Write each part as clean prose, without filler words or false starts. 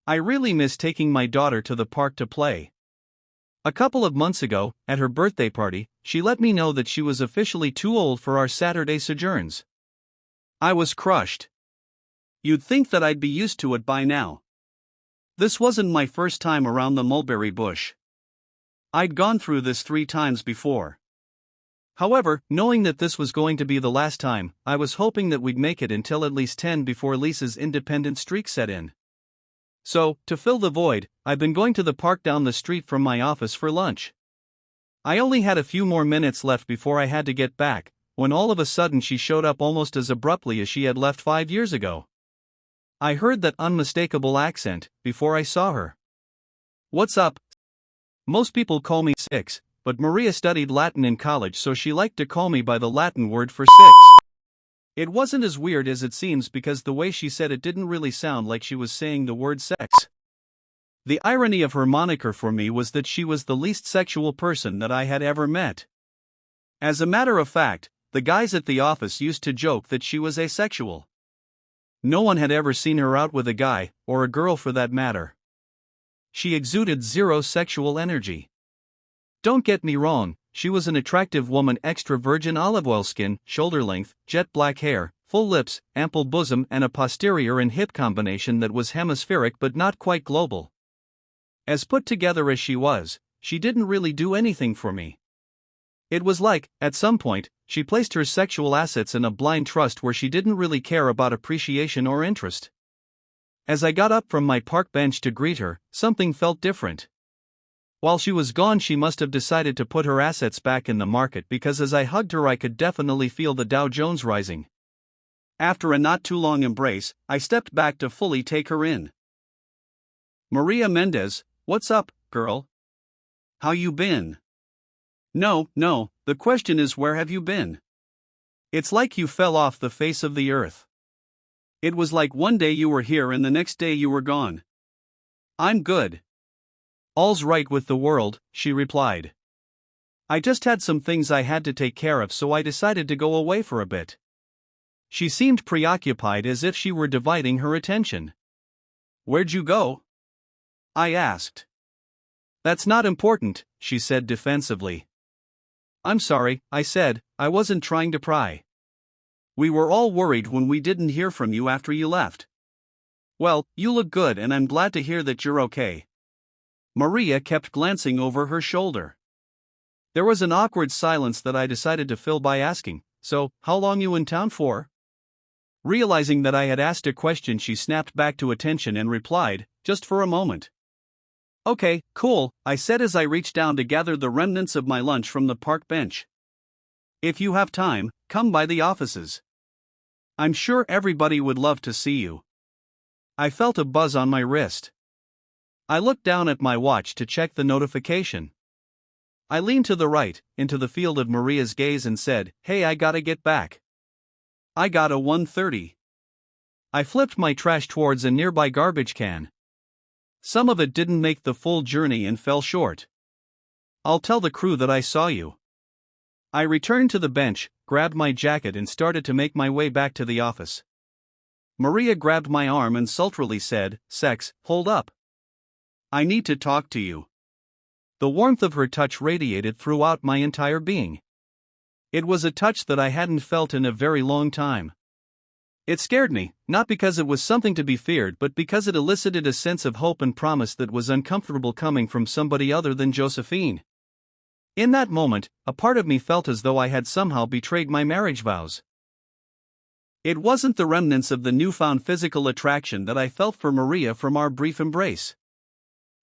I really miss taking my daughter to the park to play. A couple of months ago, at her birthday party, she let me know that she was officially too old for our Saturday sojourns. I was crushed. You'd think that I'd be used to it by now. This wasn't my first time around the mulberry bush. I'd gone through this 3 times before. However, knowing that this was going to be the last time, I was hoping that we'd make it until at least 10 before Lisa's independent streak set in. So, to fill the void, I've been going to the park down the street from my office for lunch. I only had a few more minutes left before I had to get back, when all of a sudden she showed up almost as abruptly as she had left 5 years ago. I heard that unmistakable accent before I saw her. "What's up?" Most people call me Six, but Maria studied Latin in college, so she liked to call me by the Latin word for six. It wasn't as weird as it seems because the way she said it didn't really sound like she was saying the word sex. The irony of her moniker for me was that she was the least sexual person that I had ever met. As a matter of fact, the guys at the office used to joke that she was asexual. No one had ever seen her out with a guy, or a girl for that matter. She exuded zero sexual energy. Don't get me wrong, she was an attractive woman, extra virgin olive oil skin, shoulder length, jet black hair, full lips, ample bosom, and a posterior and hip combination that was hemispheric but not quite global. As put together as she was, she didn't really do anything for me. It was like, at some point, she placed her sexual assets in a blind trust where she didn't really care about appreciation or interest. As I got up from my park bench to greet her, something felt different. While she was gone, she must have decided to put her assets back in the market, because as I hugged her I could definitely feel the Dow Jones rising. After a not too long embrace, I stepped back to fully take her in. "Maria Mendez, what's up, girl? How you been?" No, the question is, where have you been? It's like you fell off the face of the earth. It was like one day you were here and the next day you were gone. "I'm good. All's right with the world," she replied. "I just had some things I had to take care of, so I decided to go away for a bit." She seemed preoccupied, as if she were dividing her attention. "Where'd you go?" I asked. "That's not important," she said defensively. "I'm sorry," I said, "I wasn't trying to pry. We were all worried when we didn't hear from you after you left." "Well, you look good and I'm glad to hear that you're okay." Maria kept glancing over her shoulder. There was an awkward silence that I decided to fill by asking, "So, how long you in town for?" Realizing that I had asked a question, she snapped back to attention and replied, "Just for a moment." "Okay, cool," I said as I reached down to gather the remnants of my lunch from the park bench. "If you have time, come by the offices. I'm sure everybody would love to see you." I felt a buzz on my wrist. I looked down at my watch to check the notification. I leaned to the right, into the field of Maria's gaze, and said, "Hey, I gotta get back. I got a 1:30. I flipped my trash towards a nearby garbage can. Some of it didn't make the full journey and fell short. "I'll tell the crew that I saw you." I returned to the bench, grabbed my jacket, and started to make my way back to the office. Maria grabbed my arm and sultrily said, "Sex, hold up. I need to talk to you." The warmth of her touch radiated throughout my entire being. It was a touch that I hadn't felt in a very long time. It scared me, not because it was something to be feared, but because it elicited a sense of hope and promise that was uncomfortable coming from somebody other than Josephine. In that moment, a part of me felt as though I had somehow betrayed my marriage vows. It wasn't the remnants of the newfound physical attraction that I felt for Maria from our brief embrace.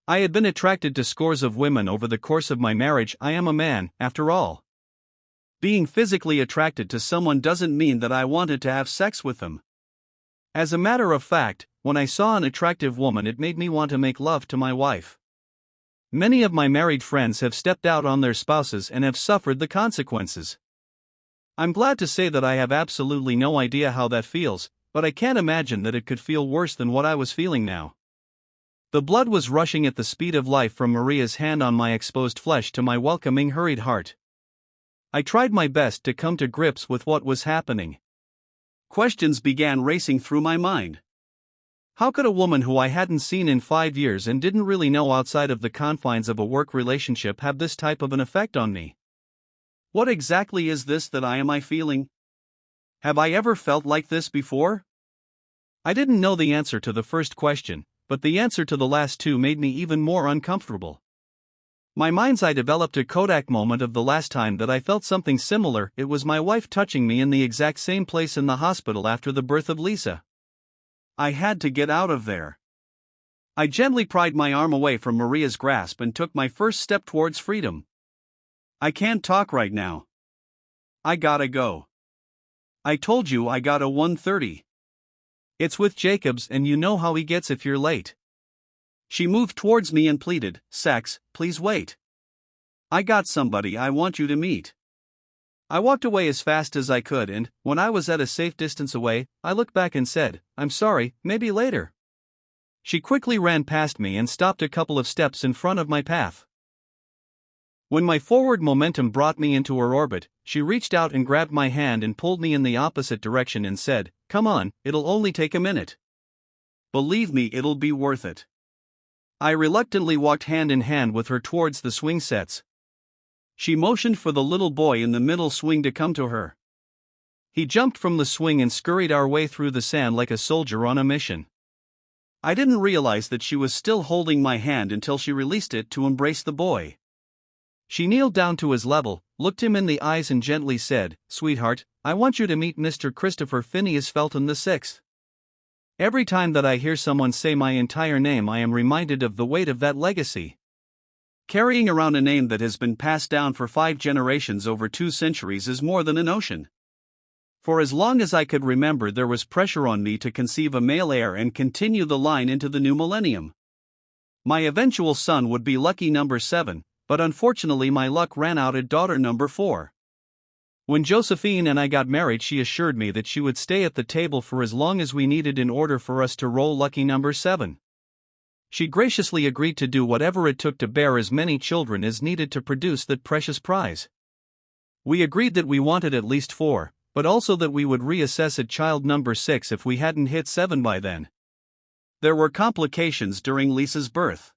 I had been attracted to scores of women over the course of my marriage. I am a man, after all. Being physically attracted to someone doesn't mean that I wanted to have sex with them. As a matter of fact, when I saw an attractive woman, it made me want to make love to my wife. Many of my married friends have stepped out on their spouses and have suffered the consequences. I'm glad to say that I have absolutely no idea how that feels, but I can't imagine that it could feel worse than what I was feeling now. The blood was rushing at the speed of life from Maria's hand on my exposed flesh to my welcoming, hurried heart. I tried my best to come to grips with what was happening. Questions began racing through my mind. How could a woman who I hadn't seen in 5 years and didn't really know outside of the confines of a work relationship have this type of an effect on me? What exactly is this that I am feeling? Have I ever felt like this before? I didn't know the answer to the first question, but the answer to the last two made me even more uncomfortable. My mind's eye developed a Kodak moment of the last time that I felt something similar. It was my wife touching me in the exact same place in the hospital after the birth of Lisa. I had to get out of there. I gently pried my arm away from Maria's grasp and took my first step towards freedom. I can't talk right now. I gotta go. I told you I got a 1:30. It's with Jacobs and you know how he gets if you're late. She moved towards me and pleaded, Sex, please wait. I got somebody I want you to meet. I walked away as fast as I could and, when I was at a safe distance away, I looked back and said, I'm sorry, maybe later. She quickly ran past me and stopped a couple of steps in front of my path. When my forward momentum brought me into her orbit, she reached out and grabbed my hand and pulled me in the opposite direction and said, Come on, it'll only take a minute. Believe me, it'll be worth it. I reluctantly walked hand in hand with her towards the swing sets. She motioned for the little boy in the middle swing to come to her. He jumped from the swing and scurried our way through the sand like a soldier on a mission. I didn't realize that she was still holding my hand until she released it to embrace the boy. She kneeled down to his level, looked him in the eyes and gently said, Sweetheart, I want you to meet Mr. Christopher Phineas Felton VI. Every time that I hear someone say my entire name I am reminded of the weight of that legacy. Carrying around a name that has been passed down for 5 generations over 2 centuries is more than a notion. For as long as I could remember, there was pressure on me to conceive a male heir and continue the line into the new millennium. My eventual son would be lucky number 7, but unfortunately my luck ran out at daughter number 4. When Josephine and I got married, she assured me that she would stay at the table for as long as we needed in order for us to roll lucky number 7. She graciously agreed to do whatever it took to bear as many children as needed to produce that precious prize. We agreed that we wanted at least 4, but also that we would reassess at child number 6 if we hadn't hit 7 by then. There were complications during Lisa's birth.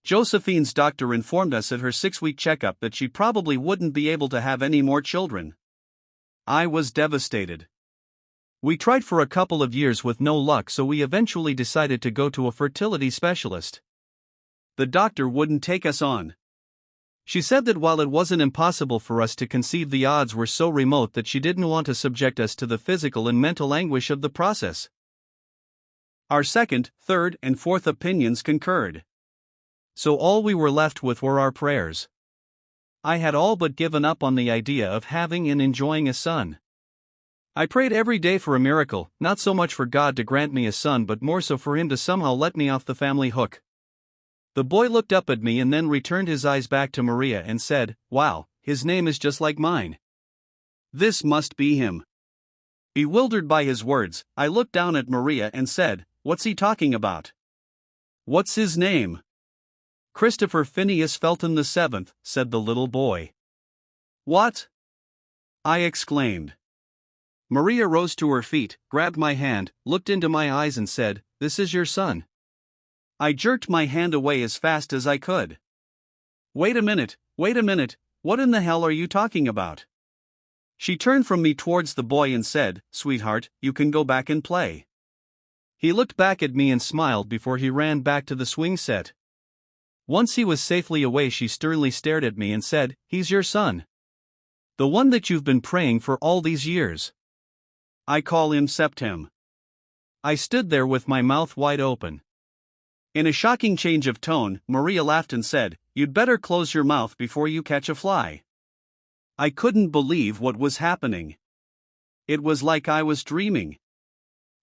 Josephine's doctor informed us at her 6-week checkup that she probably wouldn't be able to have any more children. I was devastated. We tried for a couple of years with no luck, so we eventually decided to go to a fertility specialist. The doctor wouldn't take us on. She said that while it wasn't impossible for us to conceive, the odds were so remote that she didn't want to subject us to the physical and mental anguish of the process. Our second, third, and fourth opinions concurred. So all we were left with were our prayers. I had all but given up on the idea of having and enjoying a son. I prayed every day for a miracle, not so much for God to grant me a son but more so for him to somehow let me off the family hook. The boy looked up at me and then returned his eyes back to Maria and said, Wow, his name is just like mine. This must be him. Bewildered by his words, I looked down at Maria and said, What's he talking about? What's his name? Christopher Phineas Felton VII, said the little boy. What? I exclaimed. Maria rose to her feet, grabbed my hand, looked into my eyes and said, This is your son. I jerked my hand away as fast as I could. Wait a minute, what in the hell are you talking about? She turned from me towards the boy and said, Sweetheart, you can go back and play. He looked back at me and smiled before he ran back to the swing set. Once he was safely away, she sternly stared at me and said, He's your son. The one that you've been praying for all these years. I call him Septem. I stood there with my mouth wide open. In a shocking change of tone, Maria laughed and said, You'd better close your mouth before you catch a fly. I couldn't believe what was happening. It was like I was dreaming.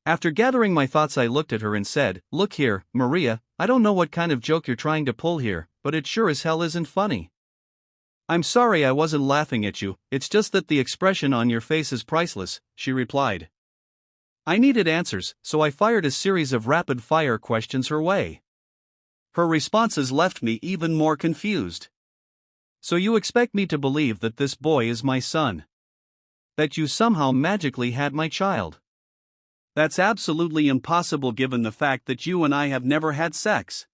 After gathering my thoughts, I looked at her and said, Look here, Maria, I don't know what kind of joke you're trying to pull here, but it sure as hell isn't funny. I'm sorry I wasn't laughing at you, it's just that the expression on your face is priceless, she replied. I needed answers, so I fired a series of rapid-fire questions her way. Her responses left me even more confused. So you expect me to believe that this boy is my son? That you somehow magically had my child? That's absolutely impossible given the fact that you and I have never had sex.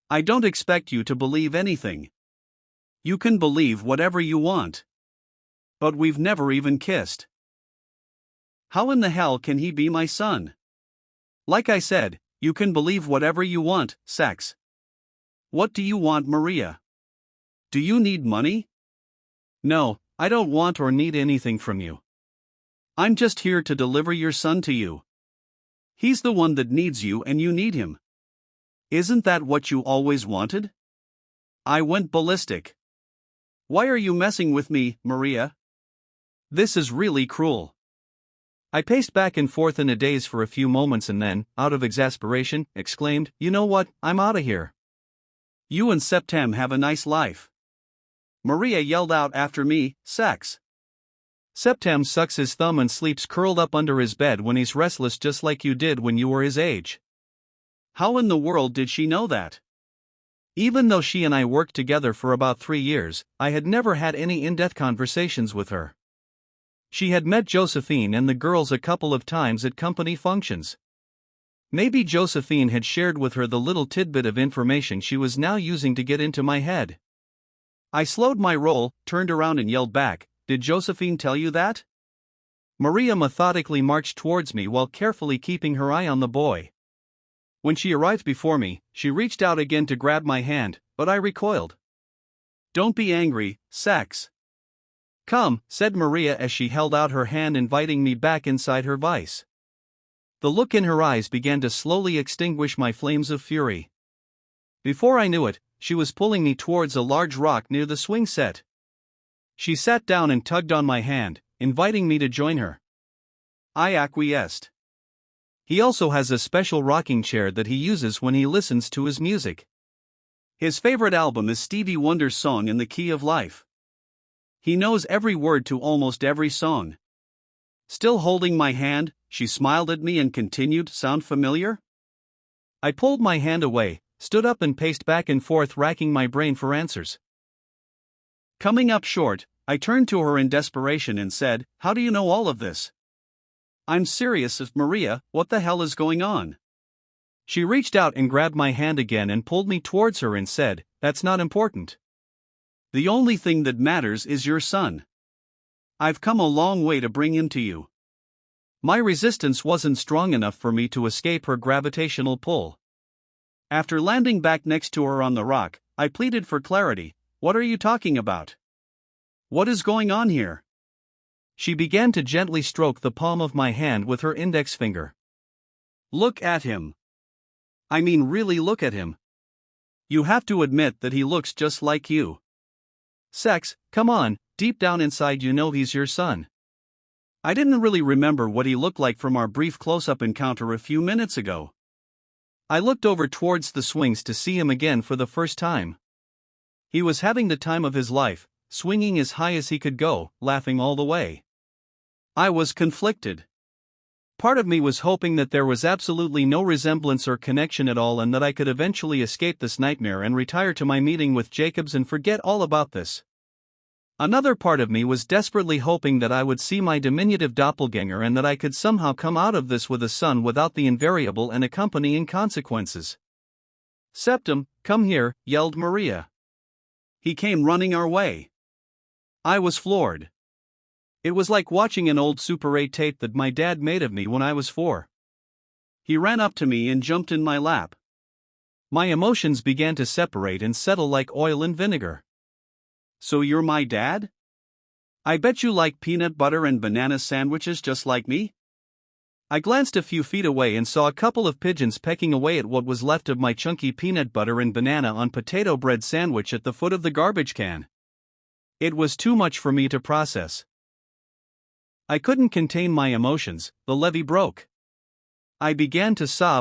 I don't expect you to believe anything. You can believe whatever you want. But we've never even kissed. How in the hell can he be my son? Like I said, you can believe whatever you want, sex. What do you want, Maria? Do you need money? No, I don't want or need anything from you. I'm just here to deliver your son to you. He's the one that needs you and you need him. Isn't that what you always wanted? I went ballistic. Why are you messing with me, Maria? This is really cruel. I paced back and forth in a daze for a few moments and then, out of exasperation, exclaimed, "You know what, I'm outta here. You and Septem have a nice life." Maria yelled out after me, "Sex." Septem sucks his thumb and sleeps curled up under his bed when he's restless just like you did when you were his age. How in the world did she know that? Even though she and I worked together for about 3 years, I had never had any in-depth conversations with her. She had met Josephine and the girls a couple of times at company functions. Maybe Josephine had shared with her the little tidbit of information she was now using to get into my head. I slowed my roll, turned around and yelled back, "Did Josephine tell you that?" Maria methodically marched towards me while carefully keeping her eye on the boy. When she arrived before me, she reached out again to grab my hand, but I recoiled. "Don't be angry, Sex." "Come," said Maria as she held out her hand inviting me back inside her vice. The look in her eyes began to slowly extinguish my flames of fury. Before I knew it, she was pulling me towards a large rock near the swing set. She sat down and tugged on my hand, inviting me to join her. I acquiesced. He also has a special rocking chair that he uses when he listens to his music. His favorite album is Stevie Wonder's song In the Key of Life. He knows every word to almost every song. Still holding my hand, she smiled at me and continued, "Sound familiar?" I pulled my hand away, stood up and paced back and forth racking my brain for answers. Coming up short, I turned to her in desperation and said, "How do you know all of this?" "I'm serious, Maria, what the hell is going on?" She reached out and grabbed my hand again and pulled me towards her and said, "That's not important. The only thing that matters is your son. I've come a long way to bring him to you." My resistance wasn't strong enough for me to escape her gravitational pull. After landing back next to her on the rock, I pleaded for clarity. "What are you talking about? What is going on here?" She began to gently stroke the palm of my hand with her index finger. "Look at him. I mean, really look at him. You have to admit that he looks just like you. Sex, come on, deep down inside you know he's your son." I didn't really remember what he looked like from our brief close-up encounter a few minutes ago. I looked over towards the swings to see him again for the first time. He was having the time of his life, swinging as high as he could go, laughing all the way. I was conflicted. Part of me was hoping that there was absolutely no resemblance or connection at all and that I could eventually escape this nightmare and retire to my meeting with Jacobs and forget all about this. Another part of me was desperately hoping that I would see my diminutive doppelganger and that I could somehow come out of this with a son without the invariable and accompanying consequences. "Septem, come here," yelled Maria. He came running our way. I was floored. It was like watching an old Super 8 tape that my dad made of me when I was 4. He ran up to me and jumped in my lap. My emotions began to separate and settle like oil and vinegar. "So you're my dad? I bet you like peanut butter and banana sandwiches just like me?" I glanced a few feet away and saw a couple of pigeons pecking away at what was left of my chunky peanut butter and banana on potato bread sandwich at the foot of the garbage can. It was too much for me to process. I couldn't contain my emotions, the levee broke. I began to sob